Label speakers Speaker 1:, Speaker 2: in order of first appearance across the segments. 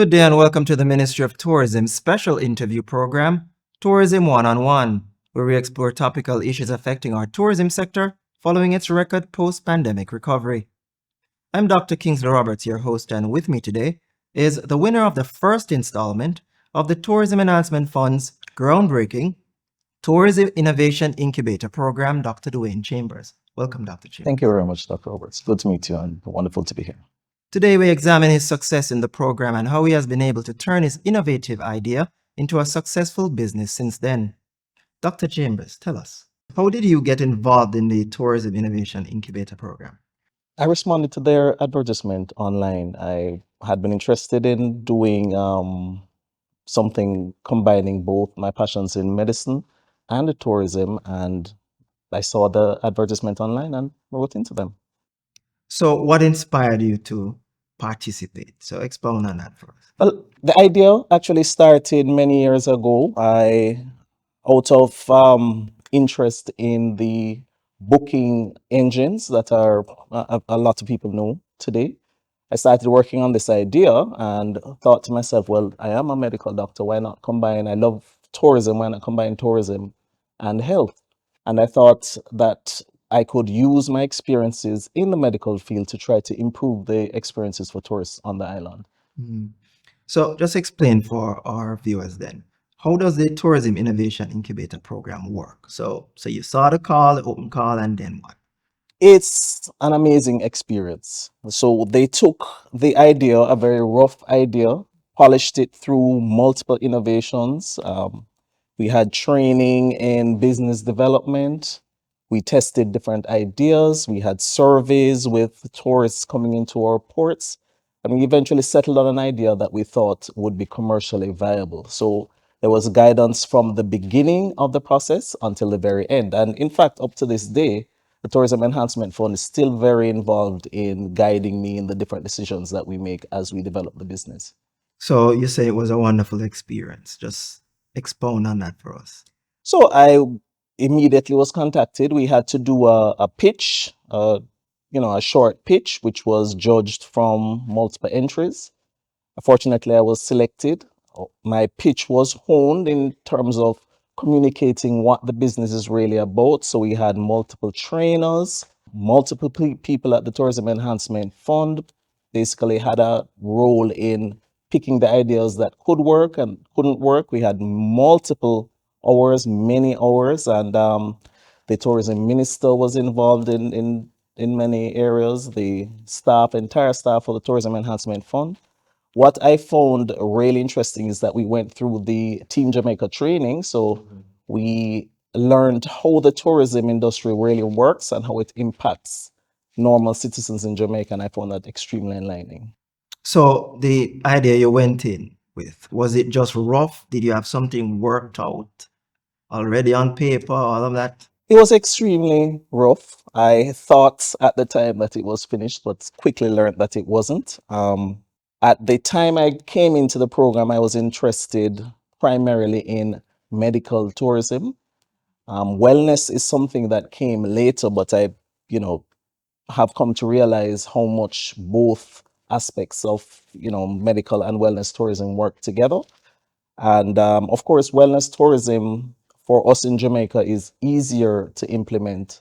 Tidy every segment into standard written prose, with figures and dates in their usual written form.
Speaker 1: Good day and welcome to the Ministry of Tourism special interview program, Tourism One-on-One, where we explore topical issues affecting our tourism sector following its record post-pandemic recovery. I'm Dr. Kingsley Roberts, your host, and with me today is the winner of the first installment of the Tourism Enhancement Fund's groundbreaking Tourism Innovation Incubator program, Dr. Duane Chambers. Welcome, Dr. Chambers.
Speaker 2: Thank you very much, Dr. Roberts. Good to meet you and wonderful to be here.
Speaker 1: Today, we examine his success in the program and how he has been able to turn his innovative idea into a successful business since then. Dr. Chambers, tell us, how did you get involved in the Tourism Innovation Incubator program?
Speaker 2: I responded to their advertisement online. I had been interested in doing something combining both my passions in medicine and the tourism, and I saw the advertisement online and wrote into them.
Speaker 1: So, what inspired you to participate? So, expound on that for us.
Speaker 2: Well, the idea actually started many years ago. Out of interest in the booking engines that are a lot of people know today, I started working on this idea and thought to myself, well, I am a medical doctor. Why not combine? I love tourism. Why not combine tourism and health? And I thought that I could use my experiences in the medical field to try to improve the experiences for tourists on the island.
Speaker 1: So, just explain for our viewers then. How does the Tourism Innovation Incubator program work? So you saw the call, the open call, and then what?
Speaker 2: It's an amazing experience. So they took the idea, a very rough idea, polished it through multiple innovations. We had training in business development. We tested different ideas. We had surveys with tourists coming into our ports. And we eventually settled on an idea that we thought would be commercially viable. So there was guidance from the beginning of the process until the very end. And in fact, up to this day, the Tourism Enhancement Fund is still very involved in guiding me in the different decisions that we make as we develop the business.
Speaker 1: So you say it was a wonderful experience. Just expound on that for us.
Speaker 2: So I immediately was contacted. We had to do a pitch, a short pitch, which was judged from multiple entries. Fortunately, I was selected. My pitch was honed in terms of communicating what the business is really about. So we had multiple trainers, multiple people at the Tourism Enhancement Fund basically had a role in picking the ideas that could work and couldn't work. We had multiple hours, many hours, and the tourism minister was involved in many areas, the entire staff of the Tourism Enhancement Fund. What I found really interesting is that we went through the Team Jamaica training. So we learned how the tourism industry really works and how it impacts normal citizens in Jamaica. And I found that extremely enlightening.
Speaker 1: So the idea you went in with, was it just rough? Did you have something worked out already on paper, all of that?
Speaker 2: It was extremely rough. I thought at the time that it was finished, but quickly learned that it wasn't. At the time I came into the program, I was interested primarily in medical tourism. Wellness is something that came later, but I, have come to realize how much both aspects of, medical and wellness tourism work together. And of course, wellness tourism for us in Jamaica is easier to implement.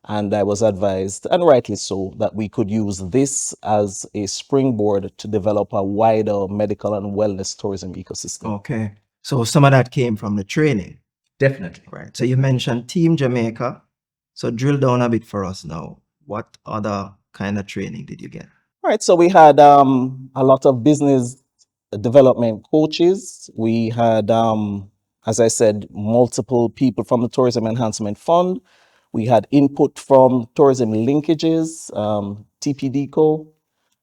Speaker 2: And I was advised, and rightly so, that we could use this as a springboard to develop a wider medical and wellness tourism ecosystem.
Speaker 1: Okay. So some of that came from the training. Definitely. Right. So you mentioned Team Jamaica. So drill down a bit for us now. What other kind of training did you get?
Speaker 2: All right. So we had a lot of business development coaches. We had, as I said, multiple people from the Tourism Enhancement Fund. We had input from tourism linkages, TPDCO,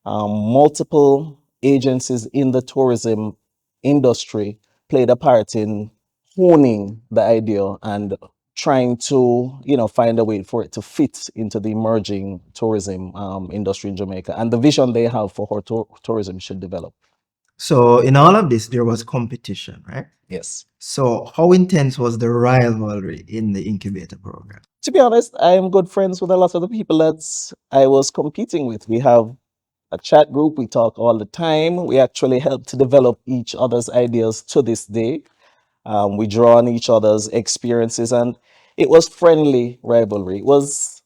Speaker 2: multiple agencies in the tourism industry played a part in honing the idea and trying to, find a way for it to fit into the emerging tourism industry in Jamaica and the vision they have for how tourism should develop.
Speaker 1: So in all of this, there was competition, right?
Speaker 2: Yes.
Speaker 1: So how intense was the rivalry in the incubator program?
Speaker 2: To be honest, I am good friends with a lot of the people that I was competing with. We have a chat group. We talk all the time. We actually help to develop each other's ideas to this day. We draw on each other's experiences, and it was friendly rivalry. It was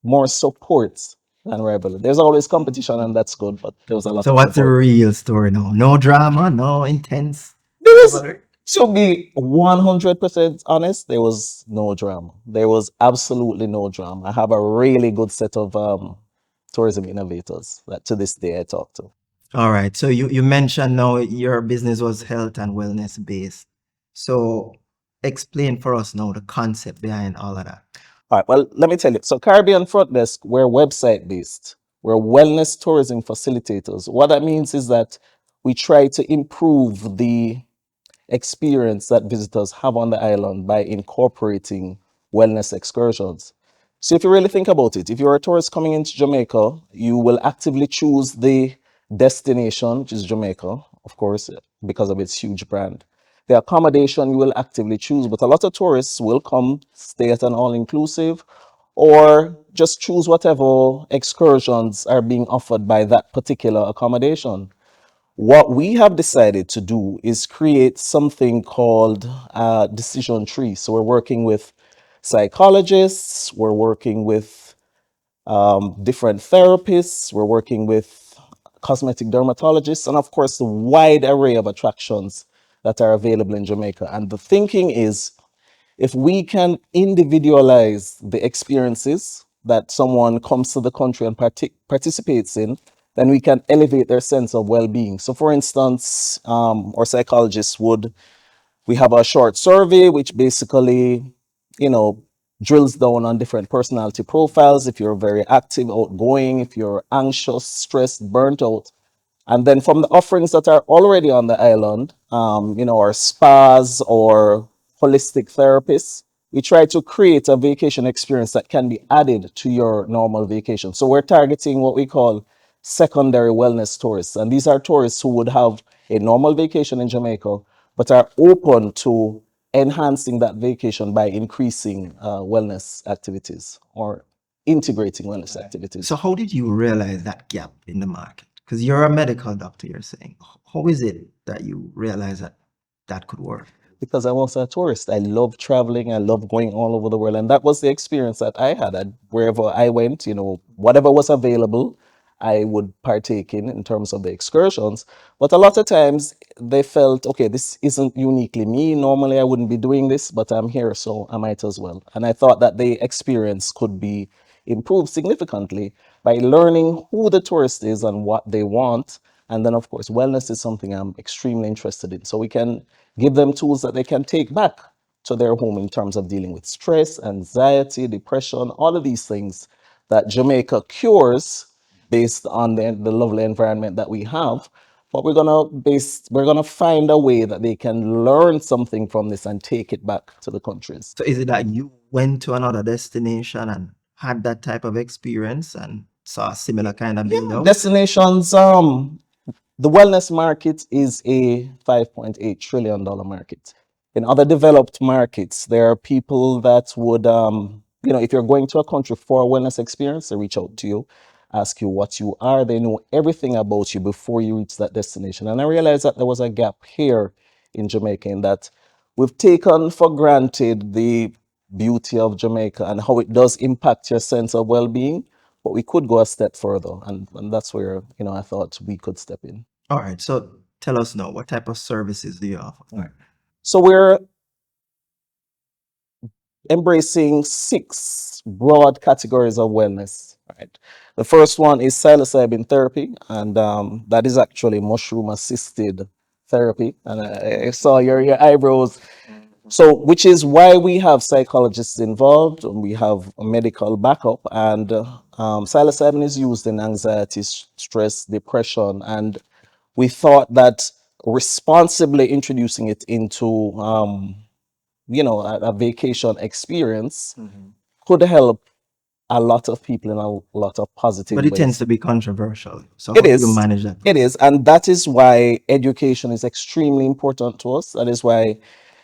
Speaker 2: more support than rivalry. There's always competition, and that's good, but there was a lot
Speaker 1: So
Speaker 2: of
Speaker 1: what's the
Speaker 2: support.
Speaker 1: real story now? No drama, no intense
Speaker 2: There was,
Speaker 1: rivalry.
Speaker 2: to be 100% honest, there was no drama. There was absolutely no drama. I have a really good set of tourism innovators that to this day I talk to.
Speaker 1: All right. So you mentioned now your business was health and wellness based. So explain for us now the concept behind all of that.
Speaker 2: All right, well, let me tell you. So, Caribbean Front Desk, we're website based. We're wellness tourism facilitators. What that means is that we try to improve the experience that visitors have on the island by incorporating wellness excursions. So, if you really think about it, if you're a tourist coming into Jamaica, you will actively choose the destination, which is Jamaica, of course, because of its huge brand. The accommodation you will actively choose, but a lot of tourists will come stay at an all inclusive or just choose whatever excursions are being offered by that particular accommodation. What we have decided to do is create something called a decision tree. So we're working with psychologists, we're working with different therapists, we're working with cosmetic dermatologists, and of course, the wide array of attractions that are available in Jamaica. And the thinking is if we can individualize the experiences that someone comes to the country and participates in, then we can elevate their sense of well-being. So, for instance, our psychologists would we have a short survey which basically, you know, drills down on different personality profiles. If you're very active, outgoing, if you're anxious, stressed, burnt out, and then from the offerings that are already on the island, our spas or holistic therapists, we try to create a vacation experience that can be added to your normal vacation. So we're targeting what we call secondary wellness tourists. And these are tourists who would have a normal vacation in Jamaica, but are open to enhancing that vacation by increasing wellness activities or integrating wellness activities.
Speaker 1: So how did you realize that gap in the market? Because you're a medical doctor, you're saying. How is it that you realize that that could work?
Speaker 2: Because I was a tourist. I love traveling. I love going all over the world. And that was the experience that I had. Wherever I went, whatever was available, I would partake in terms of the excursions. But a lot of times they felt, okay, this isn't uniquely me. Normally I wouldn't be doing this, but I'm here, so I might as well. And I thought that the experience could be improved significantly by learning who the tourist is and what they want. And then, of course, wellness is something I'm extremely interested in. So we can give them tools that they can take back to their home in terms of dealing with stress, anxiety, depression, all of these things that Jamaica cures based on the lovely environment that we have. But we're gonna find a way that they can learn something from this and take it back to the countries.
Speaker 1: So is it that you went to another destination and had that type of experience and saw a similar kind of build out?
Speaker 2: Destinations, the wellness market is a $5.8 trillion market. In other developed markets, there are people that would, if you're going to a country for a wellness experience, they reach out to you, ask you what you are. They know everything about you before you reach that destination. And I realized that there was a gap here in Jamaica in that we've taken for granted the beauty of Jamaica and how it does impact your sense of well-being, but we could go a step further. And that's where, I thought we could step in.
Speaker 1: All right. So tell us now, what type of services do you offer?
Speaker 2: All right. So we're embracing 6 broad categories of wellness. Right. The first one is psilocybin therapy, and that is actually mushroom assisted therapy. And I saw your eyebrows. So, which is why we have psychologists involved, and we have a medical backup. And psilocybin is used in anxiety, stress, depression, and we thought that responsibly introducing it into a vacation experience could help a lot of people in a lot of positive
Speaker 1: But it tends
Speaker 2: ways.
Speaker 1: to be controversial. So
Speaker 2: It
Speaker 1: how do you
Speaker 2: is.
Speaker 1: manage that?
Speaker 2: It is. And that is why education is extremely important to us. That is why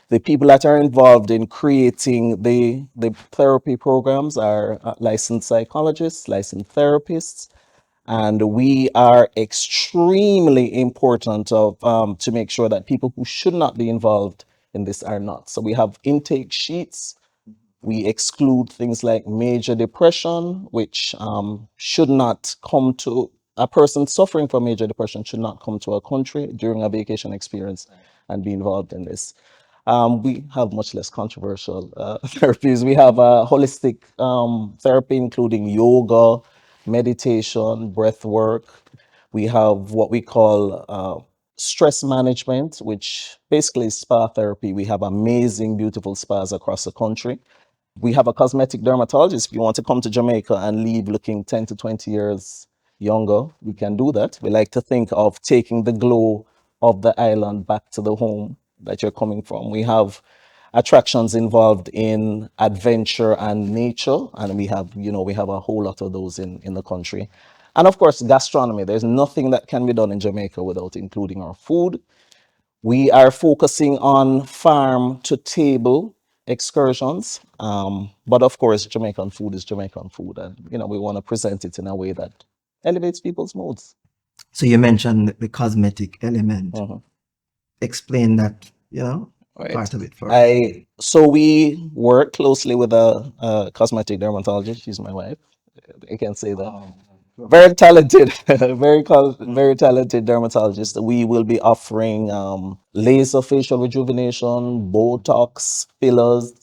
Speaker 2: the people that are involved in creating the therapy programs are licensed psychologists, licensed therapists, And we are extremely important to make sure that people who should not be involved in this are not. So we have intake sheets. We exclude things like major depression, which should not come to a person suffering from major depression should not come to a country during a vacation experience and be involved in this. We have much less controversial therapies. We have holistic therapy, including yoga, meditation, breath work. We have what we call stress management, which basically is spa therapy. We have amazing, beautiful spas across the country. We have a cosmetic dermatologist. If you want to come to Jamaica and leave looking 10 to 20 years younger, we can do that. We like to think of taking the glow of the island back to the home that you're coming from. We have attractions involved in adventure and nature, and we have a whole lot of those in the country. And of course, gastronomy. There's nothing that can be done in Jamaica without including our food. We are focusing on farm to table excursions. But of course, Jamaican food is Jamaican food. And, we want to present it in a way that elevates people's moods.
Speaker 1: So you mentioned the cosmetic element.
Speaker 2: Mhm.
Speaker 1: Explain that,
Speaker 2: Right.
Speaker 1: part of it for us.
Speaker 2: So we work closely with a cosmetic dermatologist. She's my wife. I can say that. Very talented, very talented dermatologist. We will be offering laser facial rejuvenation, Botox, fillers.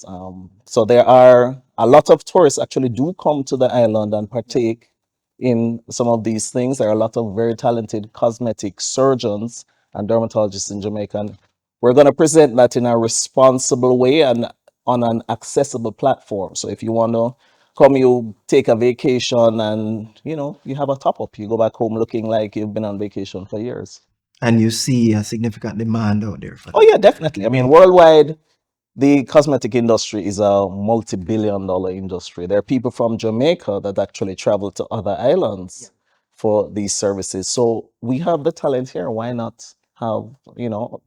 Speaker 2: So there are a lot of tourists actually do come to the island and partake in some of these things. There are a lot of very talented cosmetic surgeons and dermatologists in Jamaica. And we're going to present that in a responsible way and on an accessible platform. So if you want to come, you take a vacation and, you have a top up. You go back home looking like you've been on vacation for years.
Speaker 1: And you see a significant demand out there for
Speaker 2: Oh,
Speaker 1: that.
Speaker 2: yeah, definitely. I mean, worldwide, the cosmetic industry is a multi-billion-dollar industry. There are people from Jamaica that actually travel to other islands for these services. So we have the talent here. Why not have,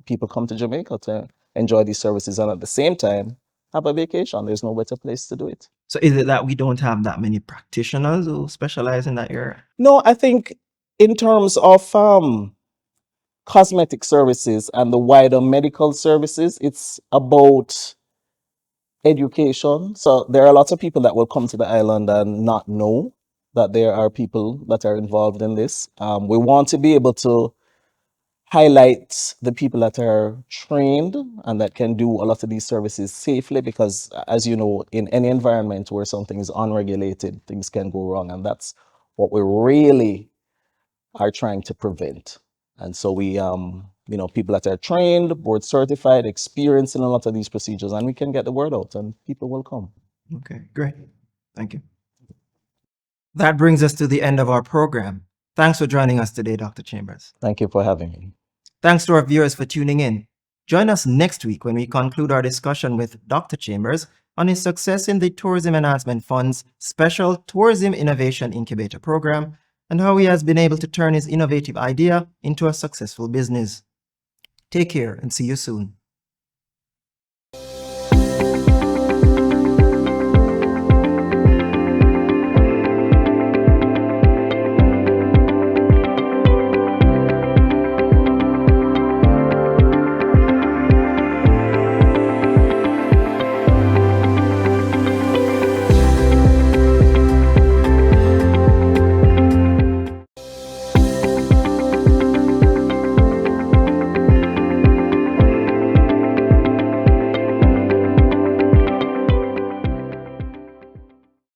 Speaker 2: people come to Jamaica to enjoy these services and at the same time have a vacation? There's no better place to do it.
Speaker 1: So is it that we don't have that many practitioners who specialize in that area?
Speaker 2: No, I think in terms of cosmetic services and the wider medical services, it's about education. So there are lots of people that will come to the island and not know that there are people that are involved in this. We want to be able to highlight the people that are trained and that can do a lot of these services safely, because as you know, in any environment where something is unregulated, things can go wrong, and that's what we really are trying to prevent. And so we people that are trained, board certified, experienced in a lot of these procedures, and we can get the word out and people will come.
Speaker 1: Okay, great. Thank you. That brings us to the end of our program. Thanks for joining us today, Dr. Chambers.
Speaker 2: Thank you for having me.
Speaker 1: Thanks to our viewers for tuning in. Join us next week when we conclude our discussion with Dr. Chambers on his success in the Tourism Enhancement Fund's special Tourism Innovation Incubator program and how he has been able to turn his innovative idea into a successful business. Take care and see you soon.